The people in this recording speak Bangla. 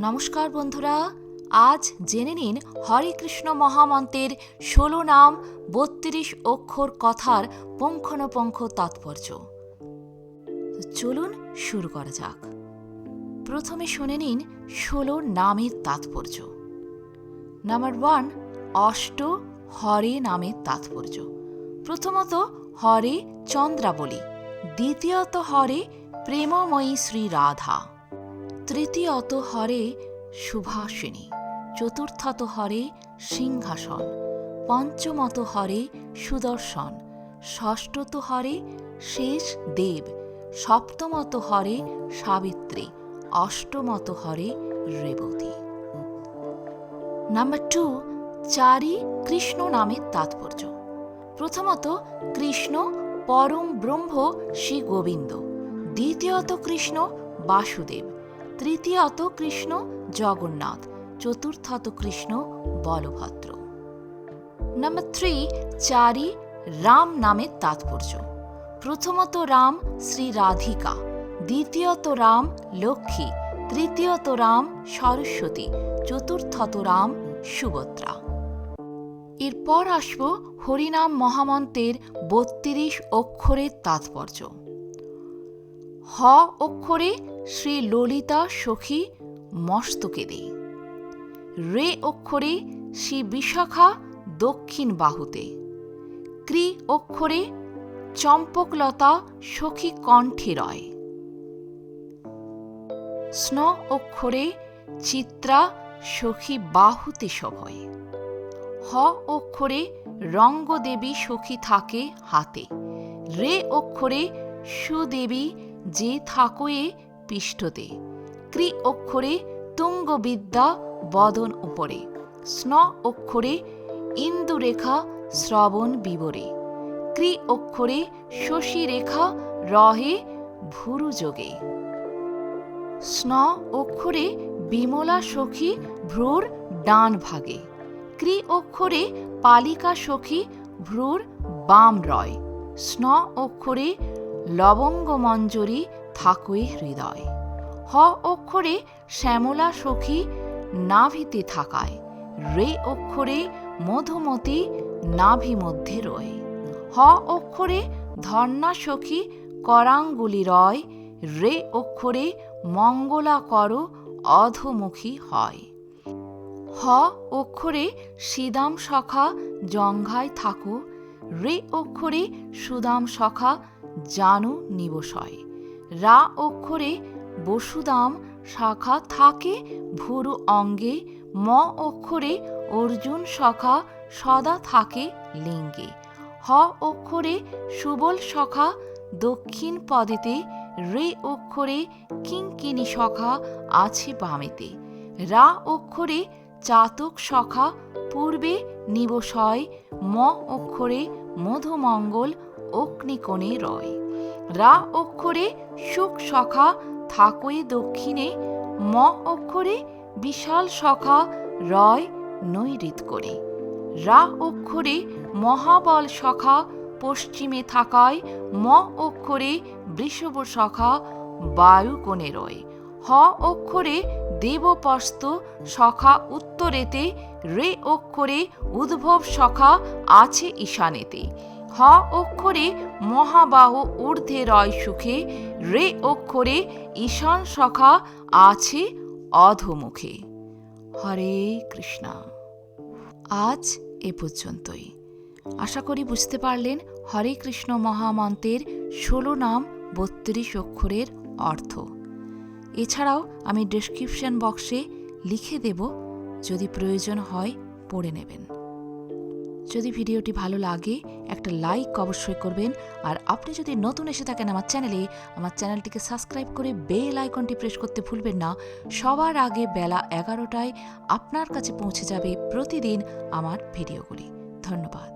নমস্কার বন্ধুরা, আজ জেনে নিন হরে কৃষ্ণ মহামন্ত্রের ১৬ নাম ৩২ অক্ষর কথার পুঙ্খানুপুঙ্খ তাৎপর্য। চলুন শুরু করা যাক। প্রথমে শুনে নিন ১৬ নামের তাৎপর্য। নাম্বার 1, অষ্ট হরে নামের তাৎপর্য। প্রথমত হরে চন্দ্রাবলী, দ্বিতীয়ত হরে প্রেমময়ী শ্রী রাধা, তৃতীয়ত হরে সুভাষিনী, চতুর্থত হরে সিংহাসন, পঞ্চমত হরে সুদর্শন, ষষ্ঠত হরে শেষ দেব, সপ্তমত হরে সাবিত্রী, অষ্টমত হরে রেবতী। নাম্বার 2, চারি কৃষ্ণ নামের তাৎপর্য। প্রথমত কৃষ্ণ পরম ব্রহ্ম শ্রী গোবিন্দ, দ্বিতীয়ত কৃষ্ণ বাসুদেব, তৃতীয়ত কৃষ্ণ জগন্নাথ, চতুর্থত কৃষ্ণ বলভদ্র। নাম্বার 3, চারি রাম নামের তাৎপর্য। প্রথমত রাম শ্রী রাধিকা, দ্বিতীয়ত রাম লক্ষ্মী, তৃতীয়ত রাম সরস্বতী, চতুর্থত রাম সুভদ্রা। এরপর আসব হরিনাম মহামন্ত্রের ৩২ অক্ষরের তাৎপর্য। হ অক্ষরে শ্রী ললিতা সখী মস্তকে দে, রে অক্ষরে শ্রী বিশাখা দক্ষিণ বাহুতে, ক্রি অক্ষরে চম্পকলতা সখী কণ্ঠে রয়, স্ন অক্ষরে চিত্রা সখী বাহুতে শোভয়, হ অক্ষরে রঙ্গদেবী সখী থাকে হাতে, রে অক্ষরে সুদেবী যে থাকয়ে পৃষ্ঠতে, ক্রি অক্ষরে তুঙ্গবিদ্যা বদন উপরে, স্ন অক্ষরে ইন্দুরেখা শ্রবণ বিবরে, ক্রি অক্ষরে শশীরেখা রহে ভুরুযোগে, স্ন অক্ষরে বিমলা সখী ভ্রুর ডান ভাগে, ক্রি অক্ষরে পালিকা সখী ভ্রুর বাম রয়, স্ন অক্ষরে লবঙ্গ মঞ্জরী থাকয়ে হৃদয়, হ অক্ষরে শ্যামলা সখী নাভিতে থাকায়, রে অক্ষরে মধুমতি নাভি মধ্যে রয়, হ অক্ষরে ধর্ণা সখী করাঙ্গুলি রয়, রে অক্ষরে মঙ্গলা কর অধমুখী হয়, হ অক্ষরে সিদাম সখা জঙ্ঘায় থাকো, রে অক্ষরে সুদাম সখা জানু নিবসয়, রা অক্ষরে বসুদাম শাখা থাকে ভুরু অঙ্গে, ম অক্ষরে অর্জুন সখা সদা থাকে লিঙ্গে, হ অক্ষরে সুবল সখা দক্ষিণ পদেতে, রে অক্ষরে কিঙ্কিনী সখা আছে বামেতে, রা অক্ষরে চাতক সখা পূর্বে নিবসয়, ম অক্ষরে মধুমঙ্গল অগ্নিকোণে রয়, রা অক্ষরে সুখ সখা থাকয়ে দক্ষিণে, ম অক্ষরে বিশাল সখা রয় নৈঋত করে, রা অক্ষরে মহাবল সখা পশ্চিমে থাকায়, ম অক্ষরে বৃষভ সখা বায়ুকোণে রয়, হ অক্ষরে দেবপস্ত সখা উত্তরেতে, রে অক্ষরে উদ্ভব সখা আছে ঈশানেতে, হ অক্ষরে মহাবাহু ঊর্ধ্বে রয় সুখে, রে অক্ষরে ঈশান সখা আছে অধোমুখে। হরে কৃষ্ণা। আজ এ পর্যন্তই। আশা করি বুঝতে পারলেন হরে কৃষ্ণ মহামন্ত্রের ১৬ নাম ৩২ অক্ষরের অর্থ। এছাড়াও আমি ডেসক্রিপশন বক্সে লিখে দেব, যদি প্রয়োজন হয় পড়ে নেবেন। যদি ভিডিওটি ভালো লাগে একটা লাইক অবশ্যই করবেন, আর আপনি যদি নতুন এসে থাকেন আমার চ্যানেলটিকে সাবস্ক্রাইব করে বেল আইকনটি প্রেস করতে ভুলবেন না। সবার আগে বেলা ১১টায় আপনার কাছে পৌঁছে যাবে প্রতিদিন আমার ভিডিওগুলি। ধন্যবাদ।